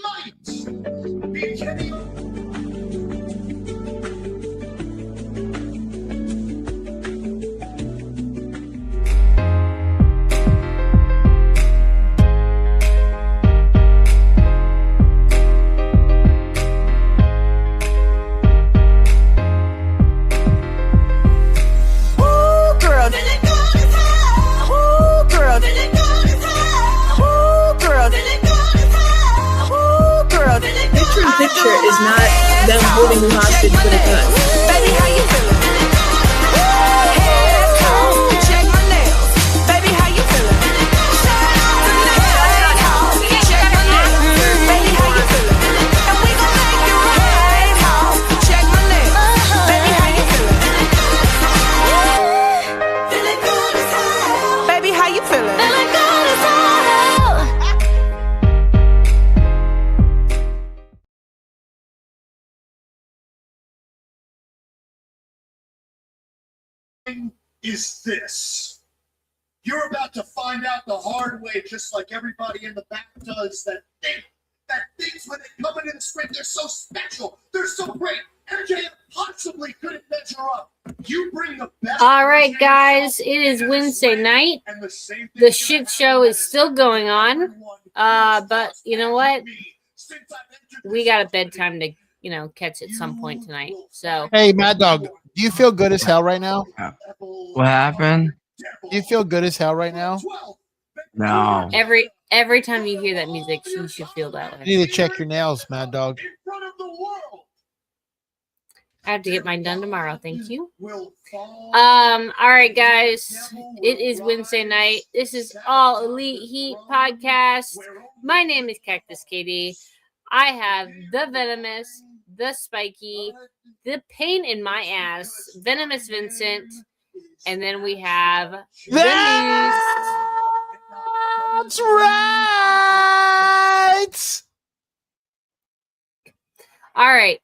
might be Kenny. Picture is not them holding you hostage with a gun. Baby, how you feeling? Head cold, check my nails. Baby, how you feeling? Head cold, check my nails. Baby, how you feeling? And we gon' make you head cold, check my nails. Baby, how you feeling? Feeling good as hell. Baby, how you feeling? Feeling good as hell. Is this? You're about to find out the hard way, just like everybody in the back does, that things when they come into the ring, they're so special, they're so great. MJF possibly couldn't measure up. You bring the best. All right, guys, it is Wednesday night. The shit show is still going on. But you know what? We got a bedtime to, catch at some point tonight. So hey, Mad Dog, do you feel good as hell right now? What happened? Do you feel good as hell right now? No. every time you hear that music, you should feel that way. You need to check your nails, Mad Dog. I have to get mine done tomorrow. Thank you. All right, guys. It is Wednesday night. This is All Elite Heat Podcast. My name is Cactus Caitie. I have the Venimous, the Spiky, the pain in my ass, Venimous Vincent, and then we have That's right. All right.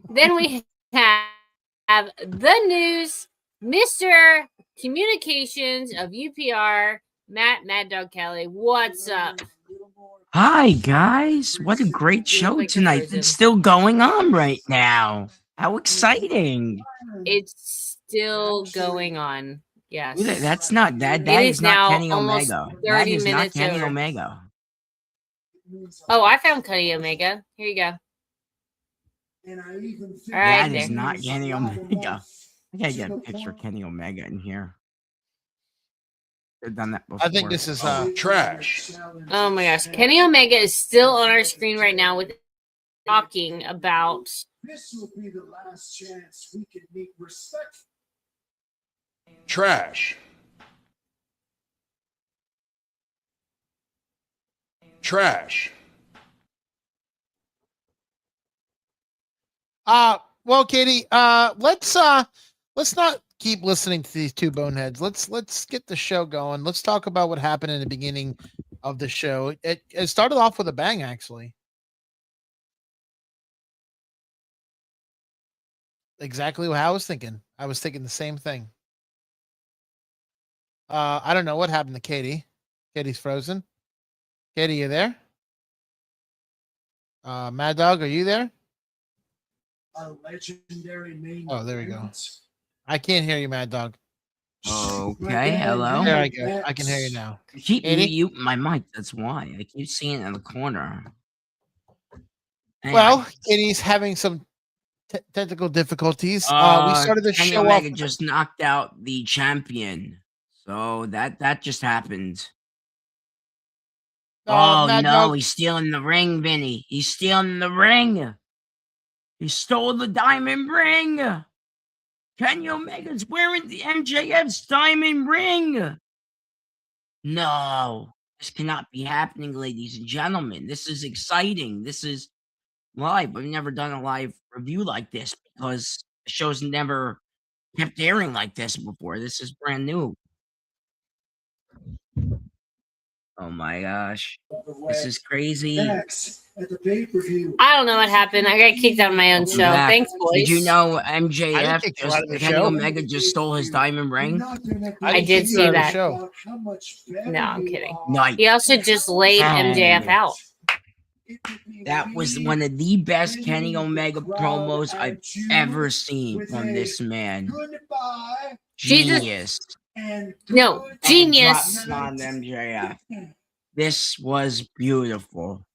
Then we have the news, Mr. Communications of UPR, Matt Maddog Kelly. What's up? Hi, guys. What a great show tonight. It's still going on right now. How exciting. It's still going on. Yes. That's not that. That is not Kenny Omega. That is not Kenny Omega. Oh, I found Kenny Omega. Here you go. All right, that is not Kenny Omega. I gotta get a picture of Kenny Omega in here. They've done that before. I think this is trash. Oh my gosh. Kenny Omega is still on our screen right now with talking about this will be the last chance we can meet respect. Trash. Trash. Well, Caitie, let's not keep listening to these two boneheads. Let's get the show going. Let's talk about what happened in the beginning of the show. It started off with a bang, actually. Exactly what I was thinking. I was thinking the same thing. I don't know what happened to Caitie. Caitie's frozen. Caitie, you there? Mad Dog, are you there? A legendary main. Oh, there we go. I can't hear you, Mad Dog. Okay, hello. There I go. I can hear you now. Keep mute my mic. That's why I keep seeing it in the corner. Anyway. Well, Caitie's having some technical difficulties. We started the Kenny show Omega off. just knocked out the champion, so that just happened. Oh no, Dog. he's stealing the ring, Vinny. He's stealing the ring. He stole the diamond ring. Kenny Omega's wearing the MJF's diamond ring. No, this cannot be happening, ladies and gentlemen. This is exciting. This is live. I've never done a live review like this because the show's never kept airing like this before. This is brand new. Oh my gosh. This is crazy. At the pay-per-view. I don't know what happened. I got kicked out of my own show. Yeah. Thanks, boys. Did you know I didn't MJF kick you out of the Kenny show. Omega just stole his diamond ring? I did see that. Show. No, I'm kidding. No, He also just laid MJF out. That was one of the best Kenny Omega promos I've ever seen from this man. Genius. No, genius. Drops on MJF. This was beautiful.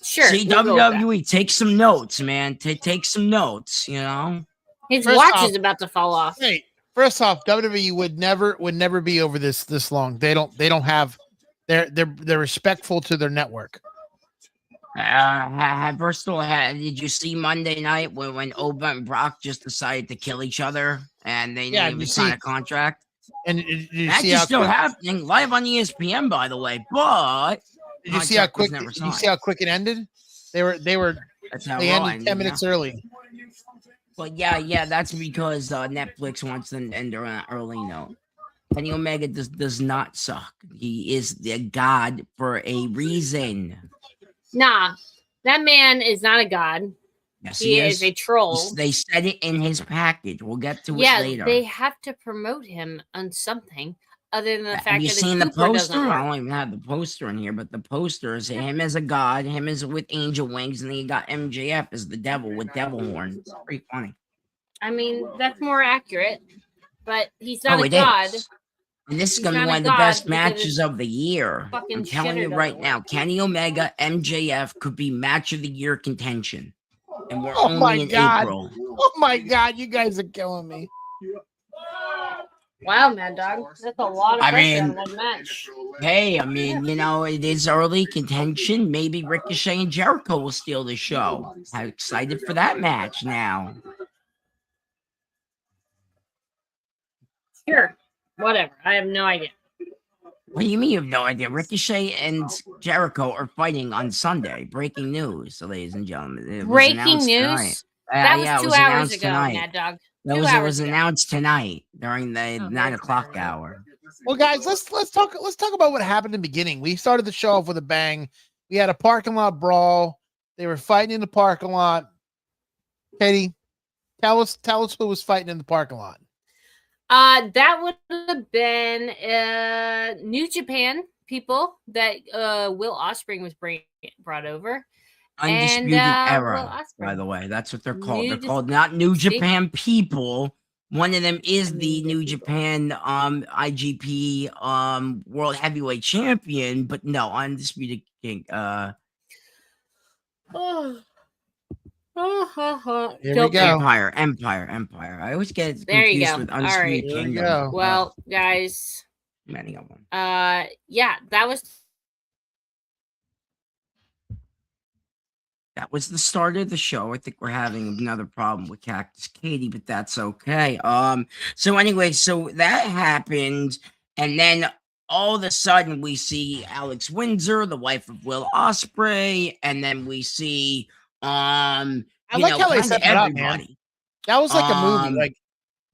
Sure. See, we'll go with that. WWE, take some notes, man. Take some notes, you know? His First watch off- is about to fall off. Hey, first off, WWE would never be over this long. They don't have. They're respectful to their network. First of all, did you see Monday night when Oba and Brock just decided to kill each other and they didn't even sign a contract? And did you That's see how still quick, happening live on ESPN, by the way. But did you see how contract was quick? never Did you see how quick it ended? They That's how they Raw ended ended, 10 minutes yeah. early. But yeah, that's because Netflix wants to end on an early note. Kenny Omega does not suck. He is the god for a reason. Nah, that man is not a god. Yes, He is a troll. They said it in his package. We'll get to it Yeah, later. they have to promote him on something other than the fact Have you that seen the his Cooper doesn't poster? I work. don't even have the poster in here, but the poster is him as a god, him as with angel wings, and then you got MJF as the devil with devil horns. It's pretty funny. I mean, that's more accurate, but he's not a It god. is. And this is He's going to be not a one of the god best because matches his of the year. fucking I'm telling shitter you right doesn't now, work. Kenny Omega, MJF could be match of the year contention. And we're Oh my only in God. April. Oh my God, you guys are killing me. Wow, Mad Dog. That's a lot of I pressure mean- on one match. Hey, I mean, it is early contention. Maybe Ricochet and Jericho will steal the show. I'm excited for that match now. Sure. Whatever. I have no idea. What do you mean you have no idea? Ricochet and Jericho are fighting on Sunday. Breaking news, ladies and gentlemen. It was Breaking announced tonight. news? That was yeah, it 2 was hours announced ago, tonight. Mad Dog. That 2 was, it hours was ago. announced tonight during the Oh, 9 that's o'clock fine. hour. Well, guys, let's talk about what happened in the beginning. We started the show off with a bang. We had a parking lot brawl. They were fighting in the parking lot. Caitie, tell us who was fighting in the parking lot. That would have been New Japan people that Will Ospreay was brought over. Undisputed Will Era, Ospreay. by the way. That's what they're called. New They're Dis- called not New See? Japan people. One of them is the New Japan IGP World Heavyweight Champion, but no, Undisputed King. Here Joker. we go. Empire. I always get There you confused go. with All Undisputed right. Here we Kingdom. go. Well, guys, Many of them. yeah, that was That was the start of the show. I think we're having another problem with Cactus Caitie, but that's okay. So anyway, so that happened, and then all of a sudden we see Alex Windsor, the wife of Will Ospreay, and then we see I like how they kinda set that up, man. everybody. That was like a movie. Um,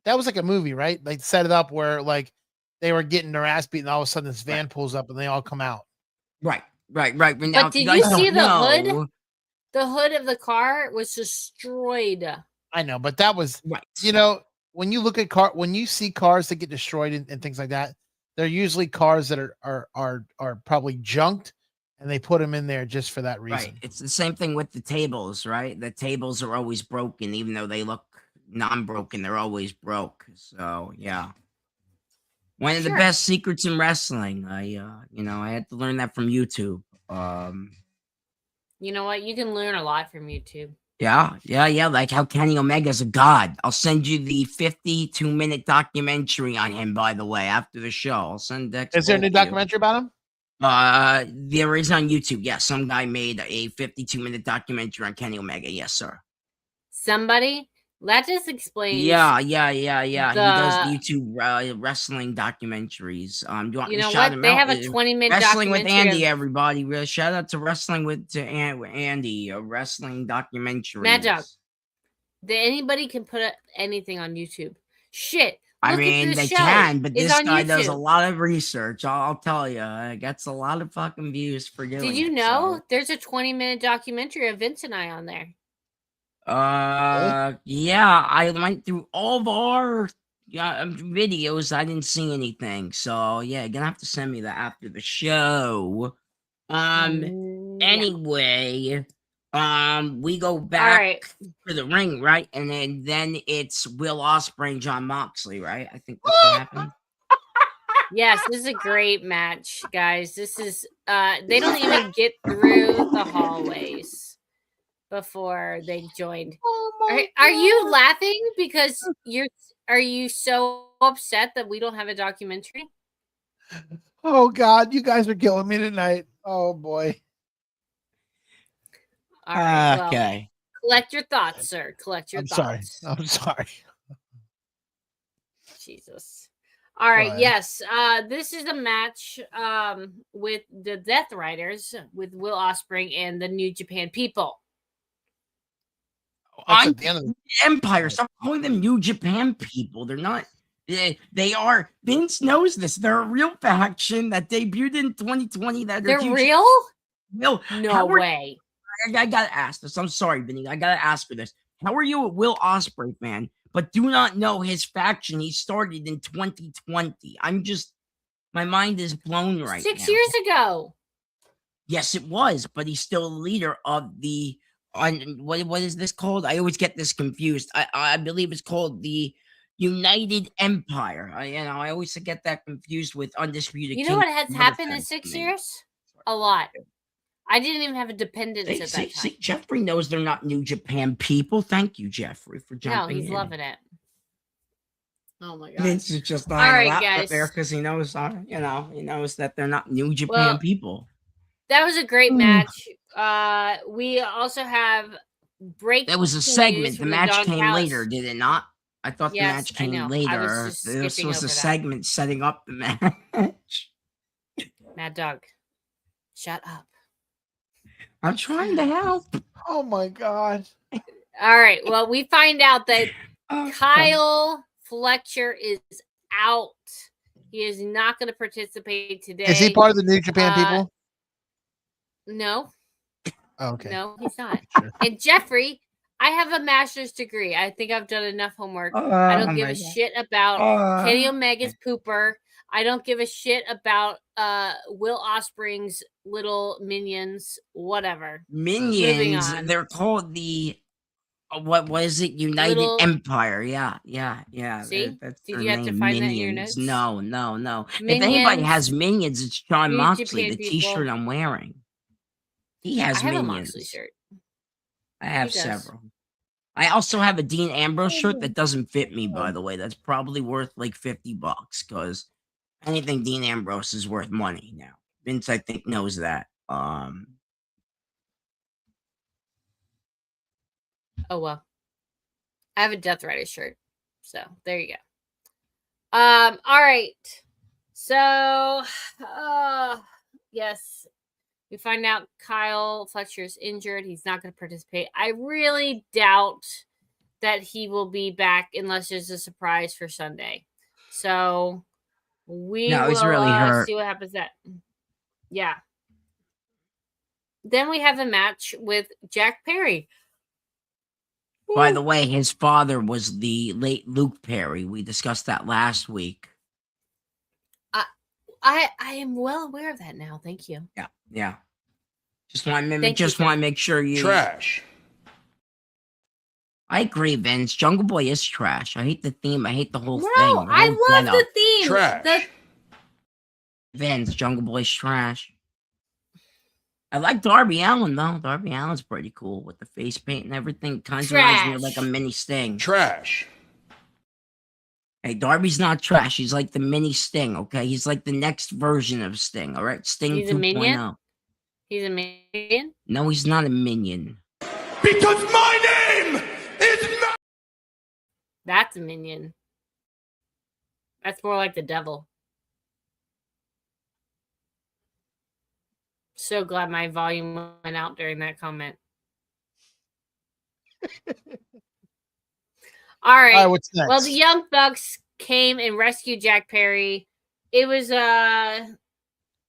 That was like a movie, right? Like set it up where like they were getting their ass beat, and all of a sudden this van pulls up and they all come out. Right. But now, did if you guys see don't the hood? know- the hood of the car was destroyed. I know, but that was Right. when you look at when you see cars that get destroyed and things like that, they're usually cars that are probably junked, and they put them in there just for that reason. Right. It's the same thing with the tables, right? The tables are always broken, even though they look non-broken. They're always broke. So yeah, one of the Sure. best secrets in wrestling. I had to learn that from YouTube. You know what? You can learn a lot from YouTube. Yeah. Like how Kenny Omega's a god. I'll send you the 52-minute documentary on him. By the way, after the show, I'll send that. Is there a new documentary about him? There is on YouTube. Yes, some guy made a 52-minute documentary on Kenny Omega. Yes, sir. Somebody that just explains. Yeah. He does the- YouTube wrestling documentaries. Do you want You me know to shout what? him They out? have a 20-minute Wrestling with documentary. Andy, everybody. Shout out to Wrestling with Andy, a wrestling documentary. Mad Dog. That anybody can put anything on YouTube. Shit. I look at mean, this they show. can, but It's this on guy does a YouTube. lot of research. I'll tell you, it gets a lot of fucking views for doing. Did you it, know so. there's a 20-minute documentary of Vince and I on there? Yeah, I went through all of our videos. I didn't see anything, so yeah, you're gonna have to send me that after the show. Anyway, we go All back right. to the ring, right? And then it's Will Ospreay and John Moxley, right? I think that's what happened. Yes, this is a great match, guys. This is they don't even get through the hallways before they joined. Are you laughing because are you so upset that we don't have a documentary? Oh God, you guys are killing me tonight. Oh boy. All right. Well, Okay. collect your thoughts, sir. Collect your thoughts. I'm sorry. Jesus. All right. ahead. Yes. This is a match with the Death Riders with Will Ospreay and the New Japan People. That's at the end of the Empire. Stop calling them New Japan People. They're not. They are. Vince knows this. They're a real faction that debuted in 2020. That They're huge. real? Will, No way. I gotta ask this. I'm sorry, Vinny. I gotta ask for this. How are you a Will Ospreay fan, but do not know his faction he started in 2020? My mind is blown right now. 6 years ago. Yes, it was, but he's still the leader of the. What is this called? I always get this confused. I believe it's called the United Empire. I always get that confused with Undisputed. You know what has happened in 6 years? A lot. I didn't even have a dependence at that time. See, Jeffrey knows they're not New Japan People. Thank you, Jeffrey, for jumping in. No, he's loving it. Oh my god. Vince is just All right, out guys. there because he knows, he knows that they're not New Japan People. That was a great match. We also have break. That was a segment. The match came later, did it not? I thought the match came later. This was a segment setting up the match. Mad Dog, shut up. I'm trying to help. Oh my God. All right. Well, we find out that Kyle Fletcher is out. He is not going to participate today. Is he part of the New Japan People? No. Oh, okay. No, he's not. And Jeffrey, I have a master's degree. I think I've done enough homework. I don't give a shit about Kenny Omega's pooper. I don't give a shit about Will Ospreay's little minions, whatever. Minions. They're called the what is it? United Empire. Yeah. See? That's Did you have to find that in your notes? No. Minions, if anybody has minions, it's John Moxley, the Japan T-shirt people. I'm wearing. He has I have minions. a Moxley shirt. I have He does. several. I also have a Dean Ambrose shirt that doesn't fit me, by the way. That's probably worth like $50 because anything Dean Ambrose is worth money now. Vince, I think, knows that. Oh well. I have a Death Rider shirt. So there you go. All right. So yes. We find out Kyle Fletcher's injured. He's not going to participate. I really doubt that he will be back unless there's a surprise for Sunday. So he's really hurt. See what happens then. Yeah. Then we have a match with Jack Perry. By the way, his father was the late Luke Perry. We discussed that last week. I am well aware of that now. Thank you. Yeah. Just want to make sure you Trash. I agree, Vince. Jungle Boy is trash. I hate the theme. I hate the whole thing. No, I love the theme. Trash. Vince, Jungle Boy's trash. I like Darby Allin though. Darby Allin's pretty cool with the face paint and everything. Kind of reminds me of like a mini Sting. Trash. Hey, Darby's not trash. He's like the mini Sting, okay? He's like the next version of Sting, all right? Sting 2.0. Minion? He's a minion? No, he's not a minion. Because my name is not. That's a minion. That's more like the devil. So glad my volume went out during that comment. All right. What's next? Well, the Young Bucks came and rescued Jack Perry. It was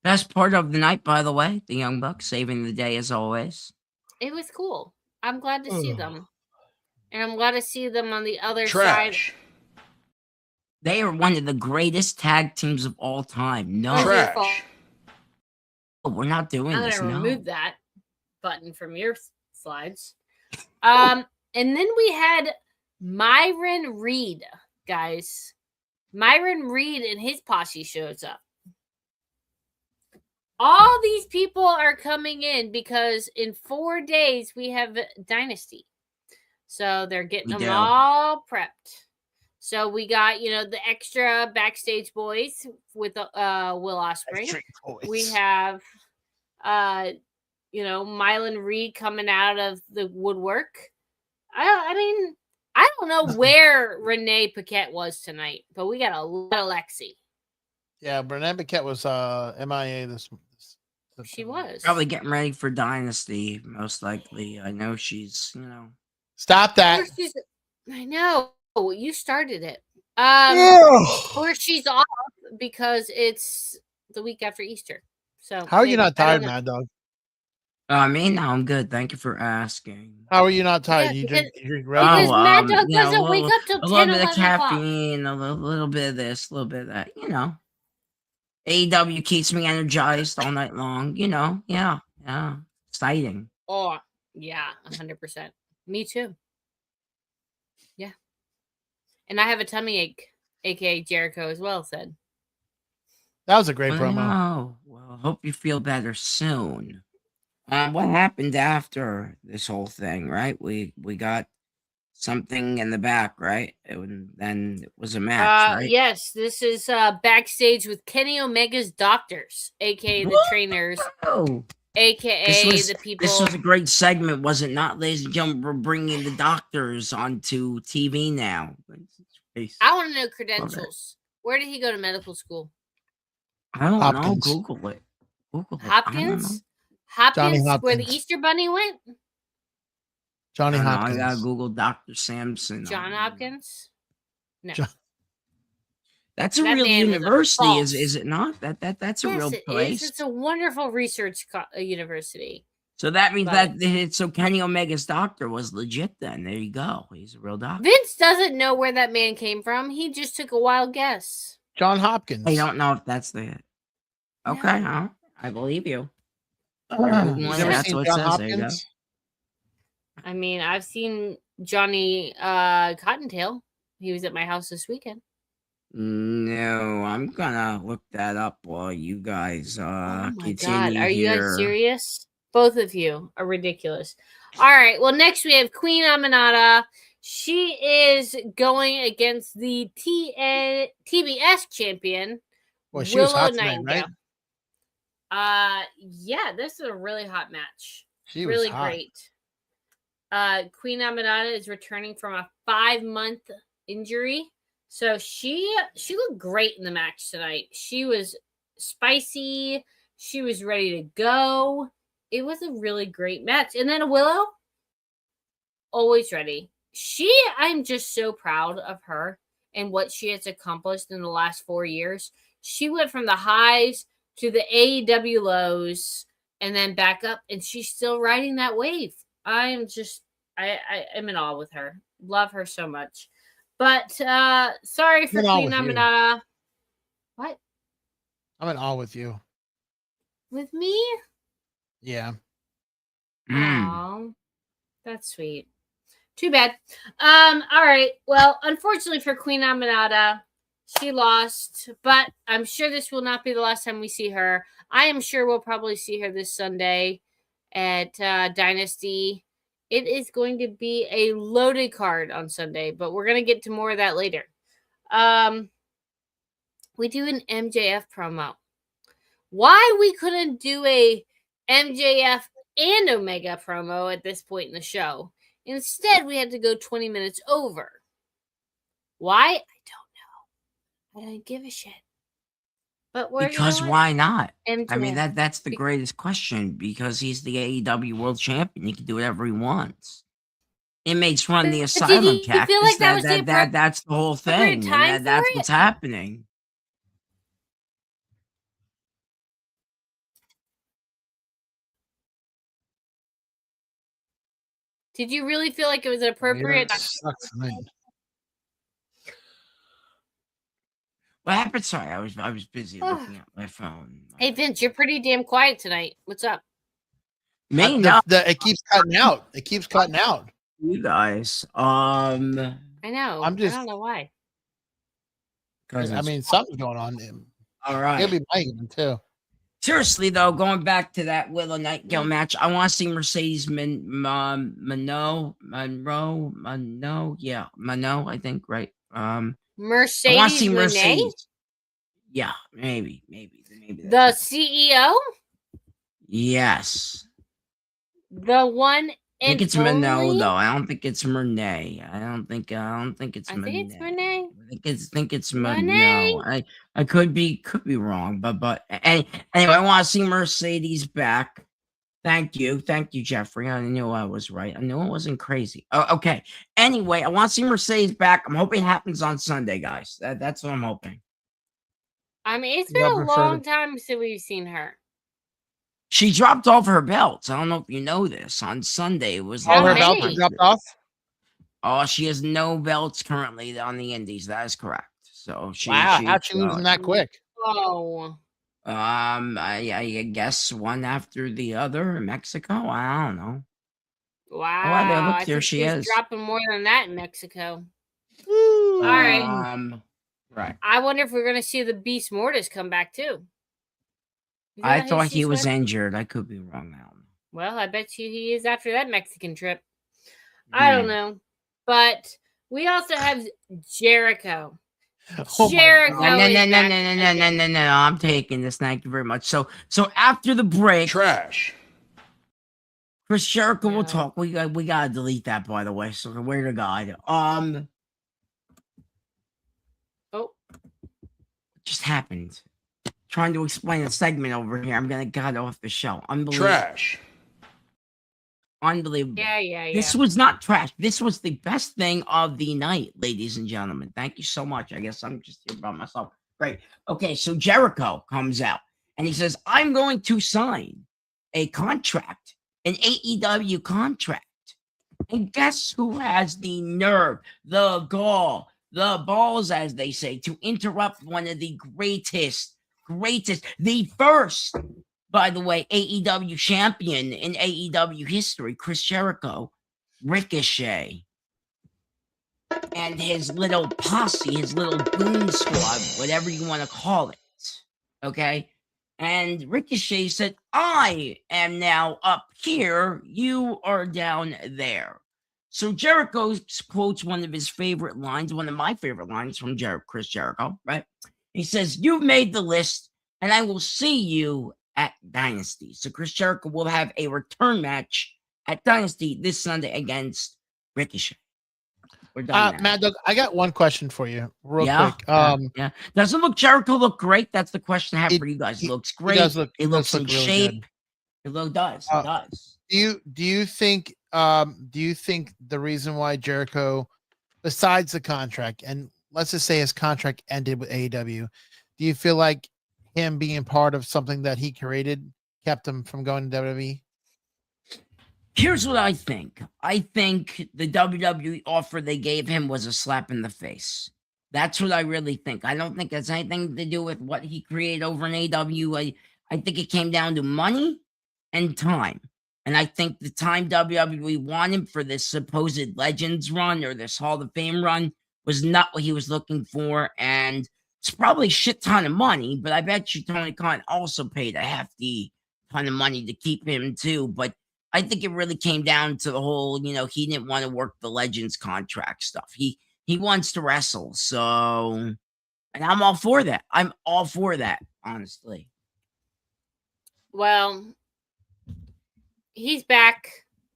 Best part of the night, by the way. The Young Bucks saving the day as always. it was cool. I'm glad to see them. And I'm glad to see them on the other Trash. side. They are one of the greatest tag teams of all time. No. That's your fault. Trash. We're not doing I'm this. gonna No. remove that. button from your slides. And then we had Myron Reed, guys. Myron Reed and his posse shows up. All these people are coming in because in 4 days we have Dynasty. So they're getting them all prepped. So we got, the extra backstage boys with Will Ospreay. We have, Myron Reed coming out of the woodwork. I don't know where Renee Paquette was tonight, but we got a lot of Lexi. Yeah, Renee Paquette was MIA this. She was probably getting ready for Dynasty, most likely. I know she's, Stop that. I know. You started it. Or she's off because it's the week after Easter. So how are you not tired, Mad Dog? No, I'm good. Thank you for asking. How are you not tired? Yeah, you drink Red because Bull? Mad Dog doesn't wake up till 10, 11 o'clock. A little bit of caffeine, a little bit of this, a little bit of that. AEW keeps me energized all night long. Yeah, exciting. Oh, yeah, 100%. Me too. Yeah. And I have a tummy ache, aka Jericho as well said. That was a great promo. Oh, well, hope you feel better soon. What happened after this whole thing, right? We got something in the back, right? Then it was a match, right? Yes, this is backstage with Kenny Omega's doctors, aka the trainers, aka the people. This was a great segment, was it not, ladies and gentlemen? We're bringing the doctors onto TV now. I want to know credentials. Where did he go to medical school? I don't Hopkins. know. Google it. Hopkins? Johnny Hopkins. Where the Easter Bunny went? Johnny Hopkins. I gotta Google Dr. Samson. John Hopkins? No. That's a real university, is it not? That's a real place. It's a wonderful research university. So that means so Kenny Omega's doctor was legit then. There you go. He's a real doctor. Vince doesn't know where that man came from. He just took a wild guess. John Hopkins. I don't know if that's the... Okay, no. I believe you. That's what it says. There you go. I mean, I've seen Johnny Cottontail. He was at my house this weekend. No, I'm gonna look that up while you guys continue. God, are you guys serious? Both of you are ridiculous. All right, well, next we have Queen Aminata. She is going against the TBS champion, well, she was Willow hot tonight, right? Yeah, this is a really hot match. She really was hot. Great. Queen Aminata is returning from a 5-month injury. So she looked great in the match tonight. She was spicy. She was ready to go. It was a really great match. And then Willow, always ready. I'm just so proud of her and what she has accomplished in the last 4 years. She went from the highs to the AEW lows and then back up, and she's still riding that wave. I'm in awe with her. Love her so much. But sorry for Queen Aminata. What? I'm in awe with you. With me? Yeah. Oh, that's sweet. Too bad. All right. Well, unfortunately for Queen Aminata, she lost, but I'm sure this will not be the last time we see her. I am sure we'll probably see her this Sunday at Dynasty. It is going to be a loaded card on Sunday, but we're going to get to more of that later. We do an MJF promo. Why we couldn't do a MJF and Omega promo at this point in the show? Instead, we had to go 20 minutes over. Why? I don't know. I don't give a shit. But because why not? MJF. I mean, that's the greatest question. Because he's the AEW World Champion, he can do whatever he wants. Inmates run the asylum, Cactus. Feel like that's the whole thing. That's what's happening. Did you really feel like it was appropriate? What happened? Sorry, I was busy looking at my phone. Hey Vince, you're pretty damn quiet tonight. What's up? Me, no. It keeps cutting out. It keeps cutting out. You guys. I know. I'm just- I don't know why. I mean, something's going on. all right. It'll be Megan too. Seriously though, going back to that Willow Nightingale match, I want to see Mercedes Monroe, I think, right? I Mercedes want to see Moné? Mercedes. Yeah, maybe The that's it. CEO? Yes, The one I think and it's Monroe only? though. I don't think it's Monet. I don't think it's I think it's Monet. Moné. I think it's Monet. Monroe. I could be wrong, but anyway, I want to see Mercedes back. Thank you, Jeffrey. I knew I was right. I knew it wasn't crazy. Oh, okay. Anyway, I want to see Mercedes back. I'm hoping it happens on Sunday, guys. That's what I'm hoping. I mean, it's been a long time since we've seen her. She dropped off her belts. I don't know if you know this. On Sunday, it was How All her many? belts dropped off. Oh, she has no belts currently on the Indies. That is correct. So How'd she lose them that quick? Oh. I guess one after the other in Mexico. I don't know. Wow. Look, I there think she she's is. dropping more than that in Mexico. All right. Right. I wonder if we're going to see the Beast Mortis come back too. Is I that who thought he she's was with? injured. I could be wrong now. Well, I bet you he is after that Mexican trip. I don't know. But we also have Jericho. Oh my Jericho. God. is back again. No. I'm taking this. Thank you very much. So after the break, Trash. Chris Jericho will No. talk. We gotta delete that, by the way. So where to God? Oh. What just happened? Trying to explain a segment over here. I'm gonna cut off the show. Unbelievable. Trash. Unbelievable. Yeah. This was not trash. This was the best thing of the night, ladies and gentlemen. Thank you so much. I guess I'm just here by myself. Great. Okay, so Jericho comes out and he says, I'm going to sign a contract, an AEW contract. And guess who has the nerve, the gall, the balls, as they say, to interrupt one of the greatest, the first, by the way, AEW champion in AEW history, Chris Jericho, Ricochet, and his little posse, his little goon squad, whatever you want to call it. Okay? And Ricochet said, I am now up here, you are down there. So Jericho quotes one of his favorite lines, one of my favorite lines from Chris Jericho, right? He says, you've made the list, and I will see you at Dynasty. So Chris Jericho will have a return match at Dynasty this Sunday against Ricochet. We're done now. Matt, Doug, I got one question for you, real quick. Yeah. Doesn't Jericho look great? That's the question I have for you guys. It looks great. It looks in really shape. good. It does. Do you think the reason why Jericho, besides the contract, and let's just say his contract ended with AEW, do you feel like him being part of something that he created kept him from going to WWE? Here's what I think. I think the WWE offer they gave him was a slap in the face. That's what I really think. I don't think it has anything to do with what he created over in AEW. I think it came down to money and time. And I think the time WWE wanted him for this supposed Legends run or this Hall of Fame run was not what he was looking for. And it's probably a shit ton of money, but I bet you Tony Khan also paid a hefty ton of money to keep him too. But I think it really came down to the whole, he didn't want to work the Legends contract stuff. He wants to wrestle. So, and I'm all for that. I'm all for that, honestly. Well, he's back.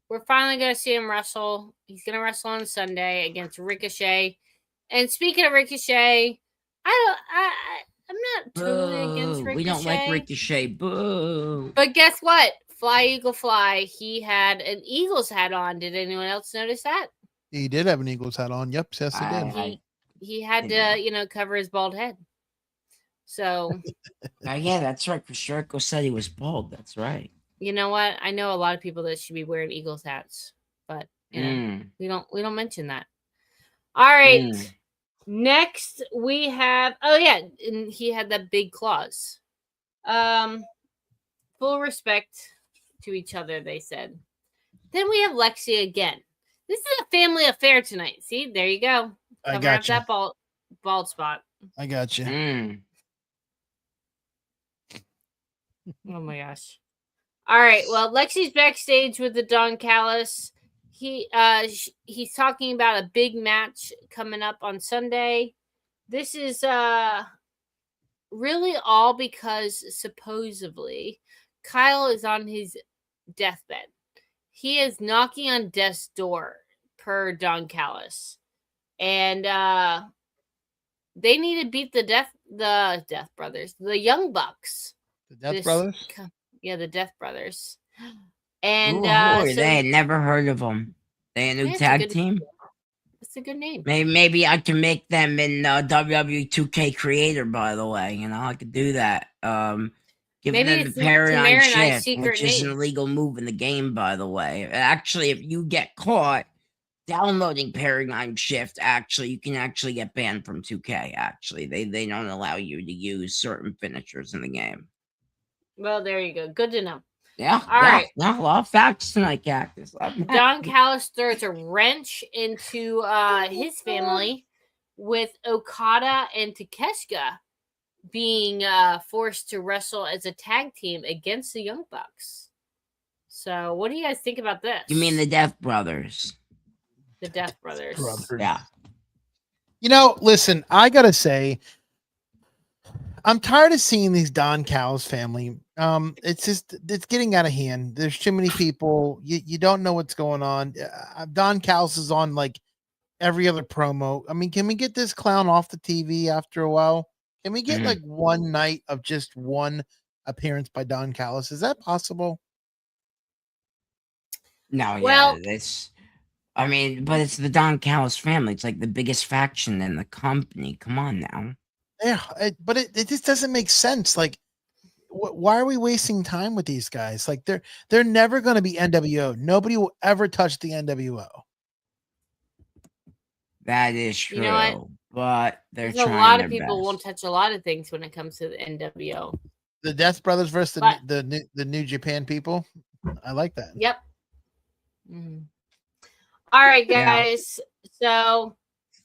We're finally going to see him wrestle. He's going to wrestle on Sunday against Ricochet. And speaking of Ricochet, I'm not totally against Ricochet. We don't like Ricochet. Boo. But guess what? Fly, Eagle, Fly. He had an Eagles hat on. Did anyone else notice that? He did have an Eagles hat on. Yep, yes, he did. He had to, cover his bald head. So. Yeah, that's right. Chris Jericho said he was bald. That's right. You know what? I know a lot of people that should be wearing Eagles hats, but we don't mention that. All right. Next we have and he had that big claws. Full respect to each other, they said. Then we have Lexi again. This is a family affair tonight. See, there you go. I Cover got up you. that bald spot. I got you. Oh my gosh. All right. Well, Lexi's backstage with the Don Callis. He's talking about a big match coming up on Sunday. This is really all because supposedly Kyle is on his deathbed. He is knocking on death's door, per Don Callis, and they need to beat the Death Brothers, the Young Bucks. The Death Brothers? Yeah, the Death Brothers. And Who are they? I had never heard of them. They a new tag team? It's a good name. Maybe I can make them in WWE 2K Creator, by the way. You know, I could do that. Give Maybe them the paradigm shift, which is name. an illegal move in the game, by the way. Actually, if you get caught downloading paradigm shift, actually, you can actually get banned from 2K, actually. They don't allow you to use certain finishers in the game. Well, there you go. Good to know. Yeah. All right. Yeah, a lot of facts tonight, Cactus. Don Callis throws a wrench into his family with Okada and Takeshita being forced to wrestle as a tag team against the Young Bucks. So, what do you guys think about this? You mean the Death Brothers? The Death Brothers. Yeah. You know, listen, I gotta say, I'm tired of seeing these Don Callis family. It's getting out of hand. There's too many people. You don't know what's going on. Don Callis is on like every other promo. I mean, can we get this clown off the TV after a while? Can we get like one night of just one appearance by Don Callis? Is that possible? No, well, yeah, but it's the Don Callis family. It's like the biggest faction in the company. Come on now. Yeah, but it just doesn't make sense. Like, why are we wasting time with these guys? Like, they're never going to be NWO. Nobody will ever touch the NWO. That is true. You know what? But there's a lot of people won't touch a lot of things when it comes to the NWO. The Death Brothers versus the New Japan people. I like that. Yep. Mm-hmm. All right, guys. Yeah. So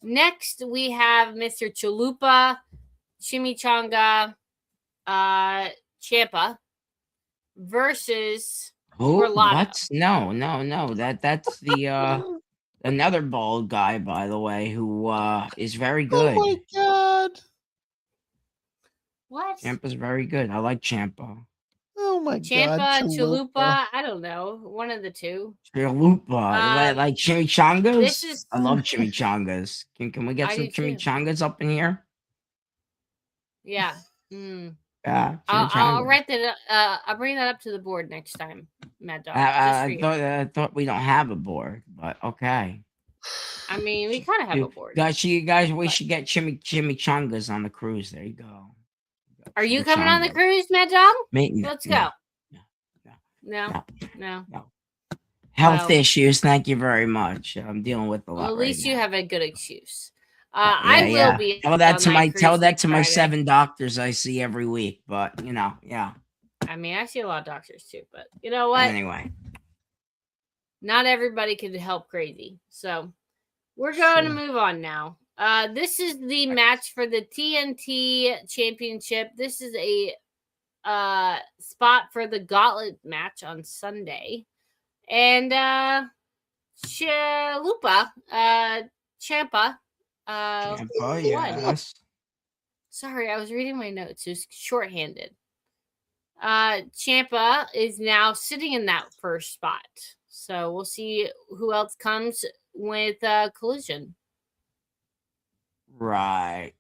next we have Mr. Chalupa, Chimichanga, Ciampa versus What? No. That's the another bald guy, by the way, who is very good. Oh my god! What? Ciampa's very good. I like Ciampa. Oh my god! Ciampa, Chalupa. I don't know. One of the two. Chalupa. Like chimichangas? I love Mm-hmm. chimichangas. Can we get some chimichangas up in here? Yeah. Mm. Yeah. I'll write that. I'll bring that up to the board next time, Matt Dog. I thought we don't have a board, but okay. I mean, we kind of have a board. We should get chimichangas on the cruise. There you go. Are you coming on the cruise, Matt Dog? Let's go. No. No. Health issues. Thank you very much. I'm dealing with a lot. Well, at least you have a good excuse. I will be. Tell that to my 7 doctors I see every week. But yeah. I mean, I see a lot of doctors too. But you know what? Anyway, not everybody can help crazy. So we're going to move on now. This is the match for the TNT Championship. This is a spot for the gauntlet match on Sunday. And Ciampa yes. Sorry, I was reading my notes. It was shorthanded. Ciampa is now sitting in that first spot. So we'll see who else comes with Collision. Right.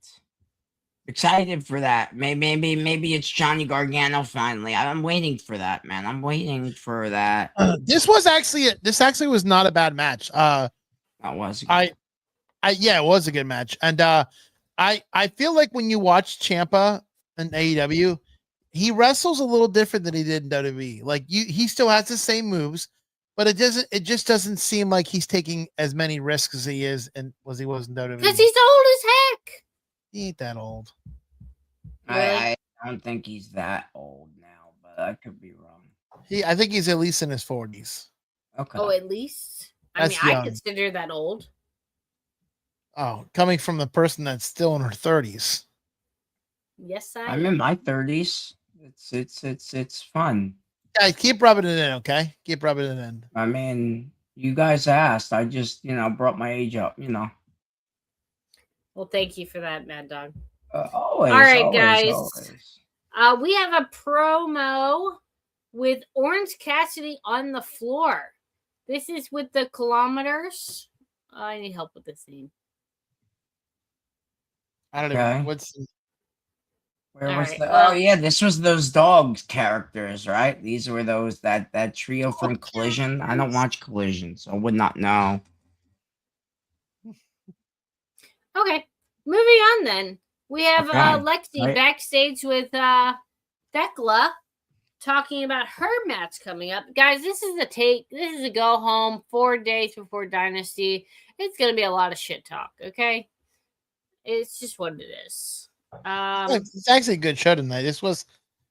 Excited for that. Maybe it's Johnny Gargano finally. I'm waiting for that, man. I'm waiting for that. This actually was not a bad match. That was. Yeah, it was a good match. And I feel like when you watch Ciampa in AEW, he wrestles a little different than he did in WWE. Like he still has the same moves, but it just doesn't seem like he's taking as many risks as he is and was in WWE. Because he's old as heck. He ain't that old. I don't think he's that old now, but I could be wrong. I think he's at least in his 40s. Okay. Oh, at least. I That's mean, I young. consider that old. Oh, coming from the person that's still in her 30s. Yes, I'm in my 30s. It's fun. Guys, keep rubbing it in, okay? Keep rubbing it in. I mean, you guys asked. I just, brought my age up, Well, thank you for that, Mad Dog. Always. All right, always, guys. always. We have a promo with Orange Cassidy on the floor. This is with the kilometers. I need help with this name. I don't Okay. know. What's Where All was right, the? well- Oh yeah, this was those dogs characters, right? These were those that trio from Collision. I don't watch Collision, so I would not know. Okay, moving on then. We have Okay, Lexi right. backstage with Thekla talking about her match coming up. Guys, this is a go home 4 days before Dynasty. It's going to be a lot of shit talk, okay? It's just what it is. it's actually a good show tonight. This was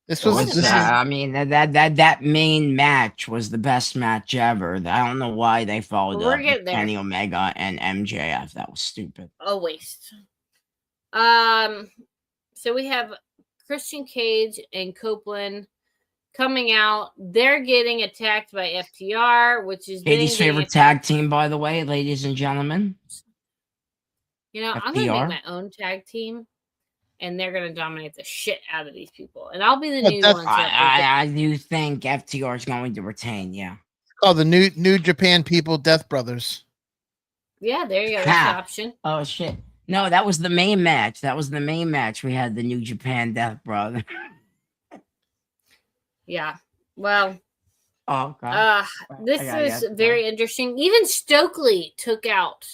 I mean that main match was the best match ever. I don't know why they followed We're up with getting there. Kenny Omega and MJF. That was stupid. A waste. So we have Christian Cage and Copeland coming out. They're getting attacked by FTR, which is Katie's favorite tag team, by the way, ladies and gentlemen. I'm gonna FTR. make my own tag team, and they're gonna dominate the shit out of these people, and I'll be the But new that's- one. I do think FTR is going to retain. Yeah. called the New Japan People Death Brothers. Yeah, there you go. That's an Ha. option. Oh shit. No, that was the main match. We had the New Japan Death Brother. Yeah. Well, Oh god. this is very interesting. Even Stokely took out.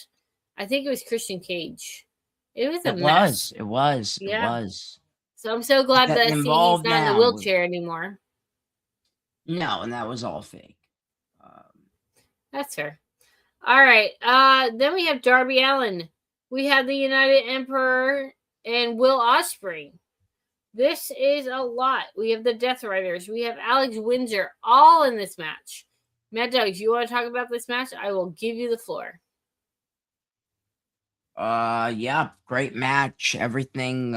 I think it was Christian Cage. It was a mess. It was. So I'm so glad that he's involved not in the now. wheelchair anymore. No, and that was all fake. That's fair. All right. Then we have Darby Allin. We have the United Emperor and Will Ospreay. This is a lot. We have the Death Riders. We have Alex Windsor all in this match. Matt Doug, if you want to talk about this match, I will give you the floor. Yeah, great match. Everything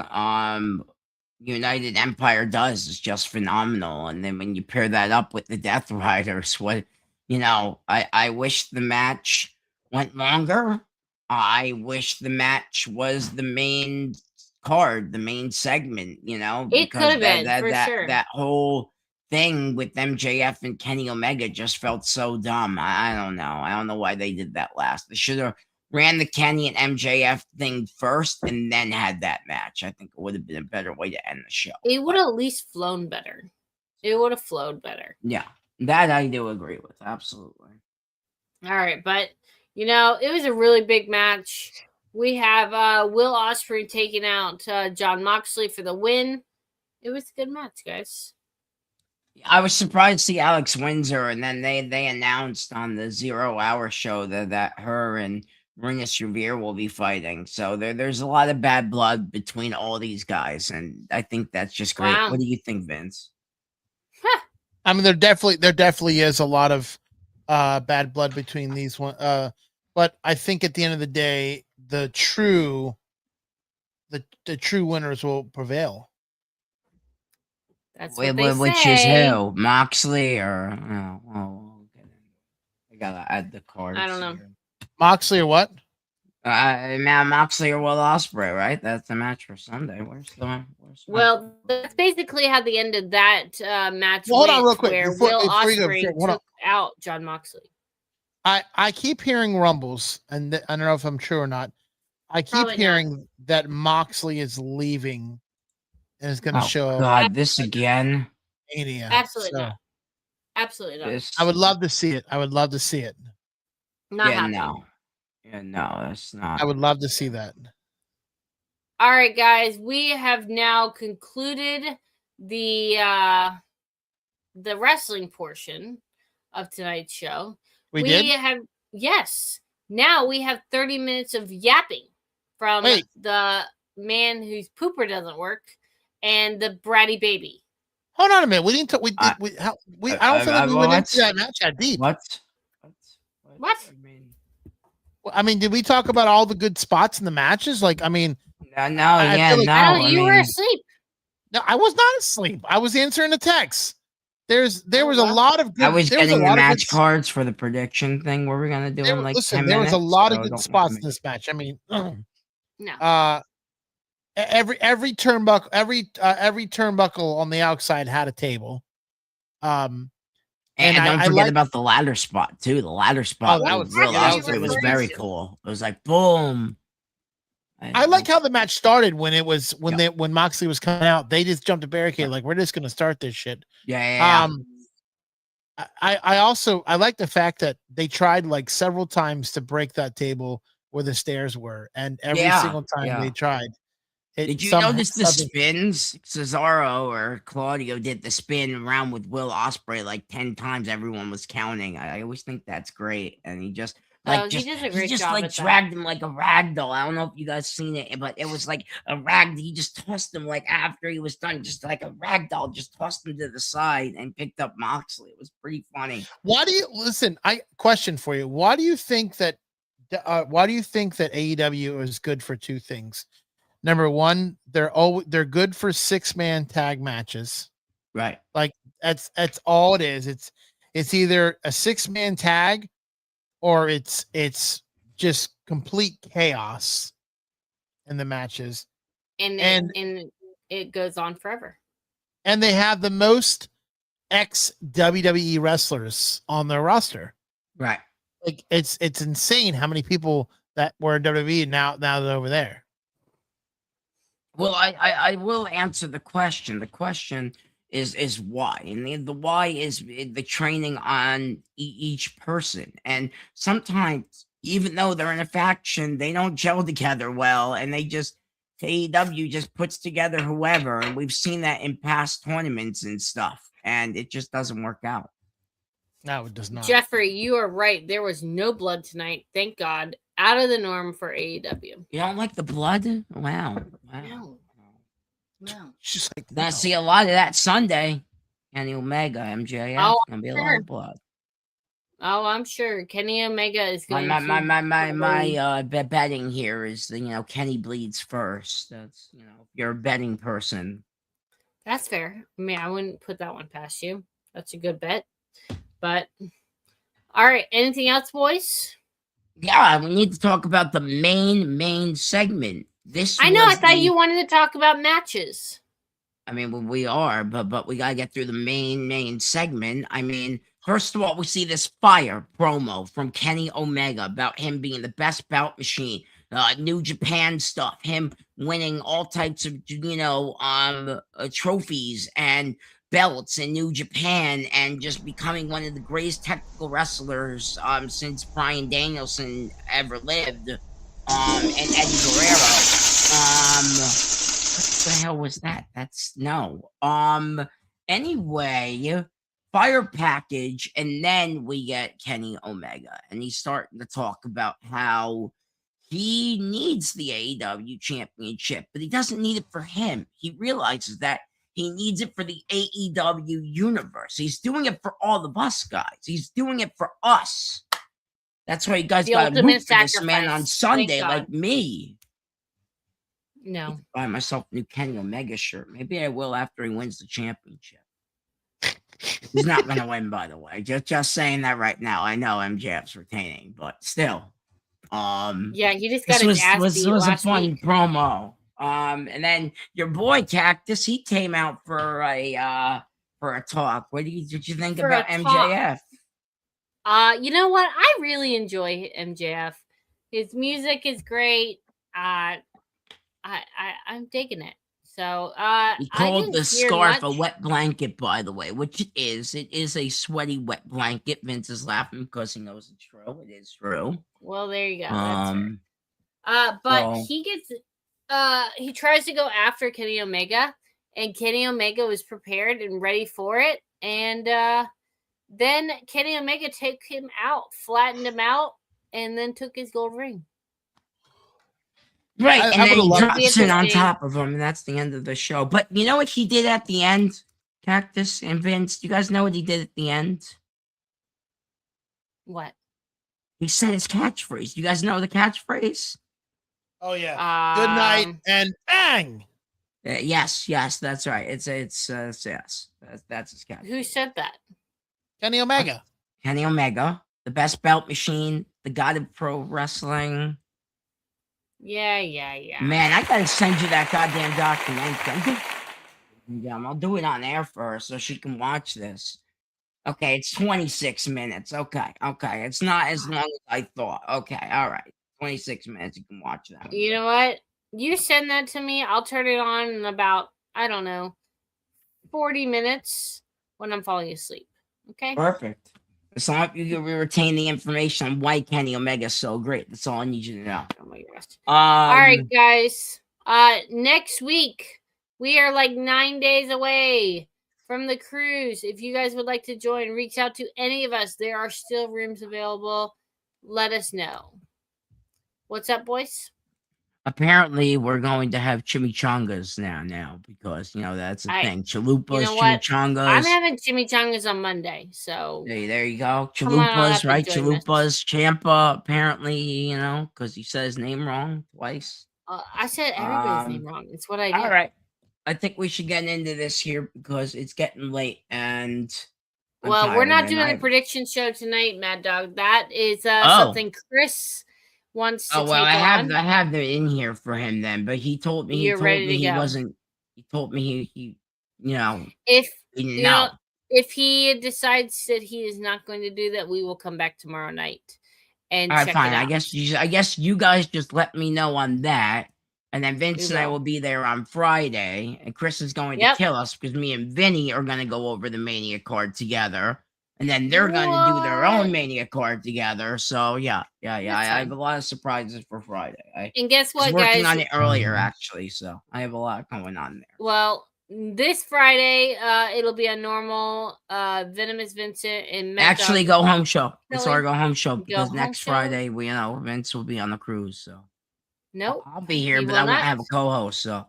United Empire does is just phenomenal. And then when you pair that up with the Death Riders, I wish the match went longer. I wish the match was the main card, the main segment, It could have been, for sure. That whole thing with MJF and Kenny Omega just felt so dumb. I don't know. I don't know why they did that last. They should have ran the Kenny and MJF thing first and then had that match. I think it would have been a better way to end the show. It would have at least flown better. It would have flowed better. Yeah, that I do agree with. Absolutely. All right, but it was a really big match. We have Will Ospreay taking out Jon Moxley for the win. It was a good match, guys. I was surprised to see Alex Windsor, and then they announced on the 0 Hour show that her and Renus Revere will be fighting. So there's a lot of bad blood between all these guys, and I think that's just great. Wow. What do you think, Vince? I mean, there definitely is a lot of bad blood between these one. But I think at the end of the day, the true winners will prevail. That's what they Which say. is who? Moxley or I gotta add the cards. I don't know. here. Moxley or what? Moxley or Will Ospreay, right? That's the match for Sunday. Where's Well, that's basically how the end of that match Well, hold went, on real quick, where before Will you go, Ospreay hold on. took out Jon Moxley. I keep hearing rumbles, and I don't know if I'm true or not. I keep Probably not. hearing that Moxley is leaving and is going to show up God, this again. Mania. Absolutely So, not. Absolutely not. This, I would love to see it. I would love to see it. Not yeah, happening. no. Yeah, no, that's not. I would love to see that. All right, guys, we have now concluded the wrestling portion of tonight's show. We did? Yes. Now we have 30 minutes of yapping from Wait. the man whose pooper doesn't work and the bratty baby. Hold on a minute. We didn't. We I- did. I don't feel like we went into that match that deep. What? What? I mean, did we talk about all the good spots in the matches? Like, I mean, No, I yeah, feel like- no. I don't. You were mean, asleep. no, I was not asleep. I was answering the text. There was a well. lot of good. I was there was a getting the lot of match good, cards for the prediction thing. What we're gonna do in like 10 there minutes. was a lot of so good don't- spots in this match. I mean, No. every turnbuckle on the outside had a table. And And don't I forget like- about the ladder spot too. The ladder spot that was was- really yeah, that awesome. It was was very crazy. cool. It was like boom. I like how the match started when it was when Yeah. when Moxley was coming out. They just jumped a barricade like we're just gonna start this shit. yeah. I like the fact that they tried like several times to break that table where the stairs were, and every Yeah, single time yeah. they tried. Did you somehow- notice the something- spins? Cesaro or Claudio did the spin around with Will Ospreay like 10 times. Everyone was counting. I always think that's great. And he just Oh, he does a great job like at that. dragged him like a rag doll. I don't know if you guys seen it, but it was like a rag. He just tossed him like after he was done, just like a rag doll, just tossed him to the side and picked up Moxley. It was pretty funny. Why do you listen? Question for you. Why do you think that AEW is good for two things? Number one, they're good for 6-man tag matches. Right. Like that's all it is. It's either a 6-man tag or it's just complete chaos in the matches. And it goes on forever. And they have the most ex WWE wrestlers on their roster. Right. Like it's insane how many people that were in WWE now they're over there. Well, I will answer the question. The question is why, and the why is the training on each person. And sometimes, even though they're in a faction, they don't gel together well, and AEW just puts together whoever, and we've seen that in past tournaments and stuff, and it just doesn't work out. No, it does not. Jeffrey, you are right. There was no blood tonight. Thank God. Out of the norm for AEW. You don't like the blood? Wow. No. No. It's just like Gonna no. see a lot of that Sunday. Kenny Omega, MJF. Oh, Gonna be a lot sure. of blood. Oh, I'm sure Kenny Omega is going My betting here is Kenny bleeds first. That's if you're a betting person. That's fair. I mean, I wouldn't put that one past you. That's a good bet. But all right, anything else, boys? Yeah, we need to talk about the main segment. I know. I thought you wanted to talk about matches. I mean, we are, but we gotta get through the main segment. I mean, first of all, we see this fire promo from Kenny Omega about him being the best bout machine, New Japan stuff, him winning all types of trophies and belts in New Japan, and just becoming one of the greatest technical wrestlers since Bryan Danielson ever lived, and Eddie Guerrero. What the hell was that? Anyway, fire package, and then we get Kenny Omega, and he's starting to talk about how he needs the AEW championship, but he doesn't need it for him. He realizes that he needs it for the AEW universe. He's doing it for all of us guys. He's doing it for us. That's why you guys The got to ultimate root for this man on sacrifice. Sunday, Thank like God. me. No. Buy myself a new Kenny Omega shirt. Maybe I will after he wins the championship. He's not going to win, by the way. Just saying that right now. I know MJF's retaining, but still. Yeah, he just got This his ass was beat a last fun week. promo. And then your boy Cactus, he came out for a talk. What did you think For about a MJF? You know what? I really enjoy MJF. His music is great. I'm digging it. So He I called didn't the hear scarf a much. wet blanket, by the way, which it is. It is a sweaty wet blanket. Vince is laughing because he knows it's true. It is true. Well, there you go. That's fair. But so- he gets he tries to go after Kenny Omega, and Kenny Omega was prepared and ready for it. And then Kenny Omega took him out, flattened him out, and then took his gold ring. Right, I and then would've he loved- drops it on Interesting. top of him, and that's the end of the show. But you know what he did at the end? Cactus and Vince, do you guys know what he did at the end? What? He said his catchphrase. You guys know the catchphrase? Oh yeah. Good night and bang. Yes, that's right. It's yes. That's his catchphrase. Who said that? Kenny Omega. Kenny Omega, the best belt machine, the god of pro wrestling. Yeah. Man, I gotta send you that goddamn documentary. Yeah, I'll do it on air first so she can watch this. Okay, it's 26 minutes. Okay. It's not as long as I thought. Okay, all right. 26 minutes, you can watch that. You know what? You send that to me. I'll turn it on in about, I don't know, 40 minutes when I'm falling asleep. Okay? Perfect. As long as you retain the information on why Kenny Omega is so great. That's all I need you to know. Oh my gosh. All right, guys. Next week, we are like 9 days away from the cruise. If you guys would like to join, reach out to any of us. There are still rooms available. Let us know. What's up, boys? Apparently, we're going to have chimichangas now because, that's the thing. Chalupas, You know what? chimichangas. I'm having chimichangas on Monday, so Hey, there you go. Come on Chalupas, up right? and join us. Chalupas, Champa, apparently, because he said his name wrong twice. I said everybody's name wrong. It's what I do. All right. I think we should get into this here because it's getting late and Well, we're not doing the prediction show tonight, Mad Dog. That is something Chris wants to take on. I have it in here for him then, but he told me You're ready to he go. wasn't. He told me he If he didn't you know, if he decides that he is not going to do that, we will come back tomorrow night and All right, check fine. it out. I guess you guys just let me know on that, and then Vince and I will be there on Friday, and Chris is going to kill us because me and Vinny are going to go over the Mania card together. And then they're going to do their own Mania card together. So, yeah. I have a lot of surprises for Friday. And guess what, I was working guys? on it earlier, actually. So, I have a lot going on there. Well, this Friday, it'll be a normal Venimous Vincent and Matt Actually, Dog go home show. It's Kelly. our go home show because home next show? Friday, Vince will be on the cruise. So, Nope. I'll be here, He but will I won't not. have a co host. So,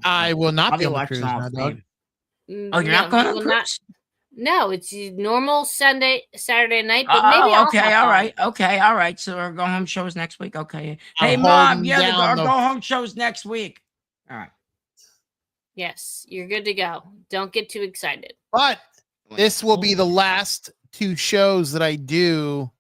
I will not I'll be be on the watching cruise, all Mad Dog. Oh, you're not going on cruise? No, it's normal Saturday night, but maybe I'll okay, hop all on. right, okay, all right. So our go home show is next week. Okay. Hey, I'm Mom, holding yeah, our down go home show is next week. All right. Yes, you're good to go. Don't get too excited. But this will be the last 2 shows that I do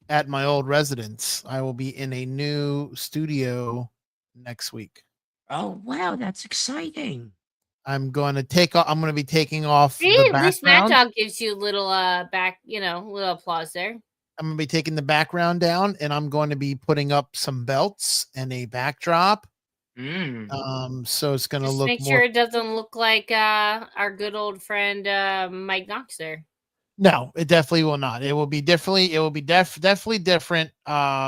at my old residence. I will be in a new studio next week. Oh wow, that's exciting. I'm going to be taking off See, the at least Matt background. Dog gives you a little little applause there. I'm going to be taking the background down, and I'm going to be putting up some belts and a backdrop. So it's going to Just look make more. sure it doesn't look like our good old friend Mike Knox there. No, it definitely will not. It will be definitely different.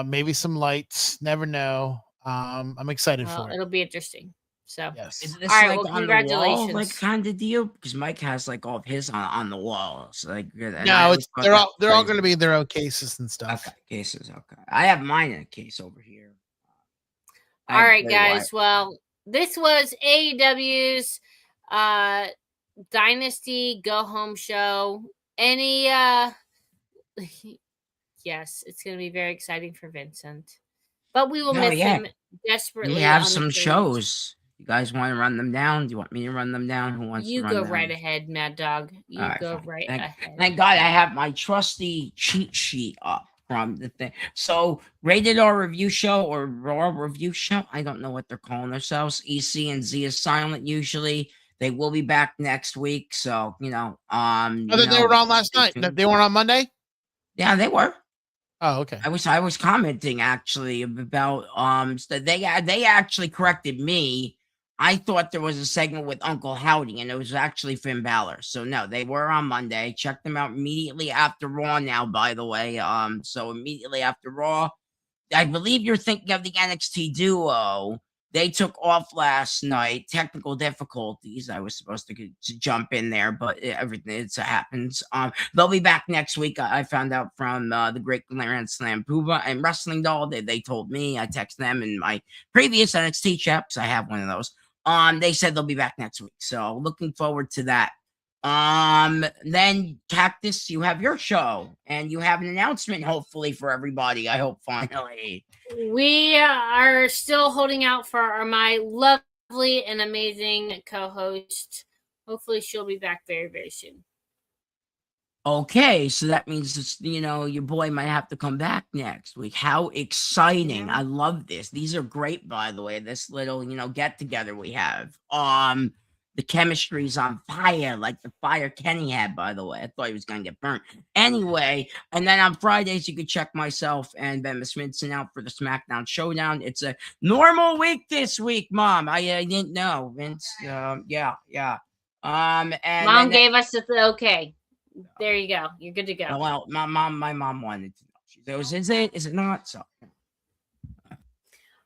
Maybe some lights. Never know. I'm excited for it. It'll be interesting. So yes. Is this all right, like well, on the wall, congratulations. like kind of deal? Because Mike has like all of his on the walls. Like No, they're all going to be in their own cases and stuff. Okay, cases. Okay, I have mine in a case over here. All right, guys. Well, this was AEW's Dynasty Go Home show. Any yes, it's going to be very exciting for Vincent, but we will miss him desperately. We have some shows. You guys want to run them down? Do you want me to run them down? Who wants to run them? You go right ahead, Mad Dog. You go right ahead. Thank God I have my trusty cheat sheet up from the thing. So, Rated R Review Show or Raw Review Show, I don't know what they're calling themselves. EC and Z is silent usually. They will be back next week. So, they were on last night. They weren't on Monday? Yeah, they were. Oh, okay. I was commenting actually about they actually corrected me. I thought there was a segment with Uncle Howdy, and it was actually Finn Balor. So no, they were on Monday. Check them out immediately after Raw now, by the way. So immediately after Raw, I believe you're thinking of the NXT duo. They took off last night. Technical difficulties. I was supposed to jump in there, but everything happens. They'll be back next week. I found out from the great Grand Slam Pooba and Wrestling Doll. They told me. I texted them in my previous NXT chat because I have one of those. They said they'll be back next week. So looking forward to that. Then Cactus, you have your show, and you have an announcement, hopefully, for everybody. I hope finally. We are still holding out for my lovely and amazing co-host. Hopefully, she'll be back very, very soon. Okay, so that means your boy might have to come back next week. How exciting! Yeah. I love this. These are great, by the way. This little get together we have. The chemistry's on fire, like the fire Kenny had, by the way. I thought he was gonna get burnt. Anyway, and then on Fridays you can check myself and Venimous Vincent out for the SmackDown Showdown. It's a normal week this week, Mom. I didn't know, Vince. Yeah. And Mom gave us the okay. There you go. You're good to go. Well, my mom wanted to know. She goes, "Is it not?" So.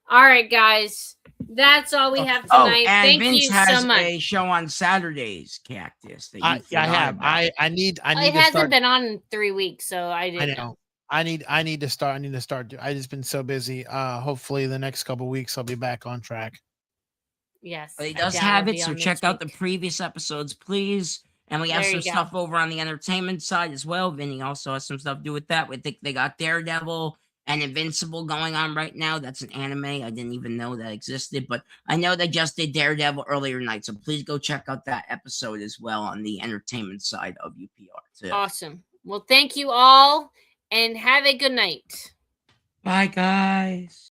All right, guys. That's all we have tonight. And Thank Vince you has so much. a show on Saturdays, Cactus. That I have. about. I need. It to hasn't start. been on in 3 weeks, so I didn't know. I need to start. I just been so busy. Hopefully the next couple weeks I'll be back on track. Yes. But he does have it, so check out the previous episodes, please. And we have some stuff over on the entertainment side as well. Vinny also has some stuff to do with that. We think they got Daredevil and Invincible going on right now. That's an anime. I didn't even know that existed, but I know they just did Daredevil earlier tonight. So please go check out that episode as well on the entertainment side of UPR too. Awesome. Well, thank you all and have a good night. Bye, guys.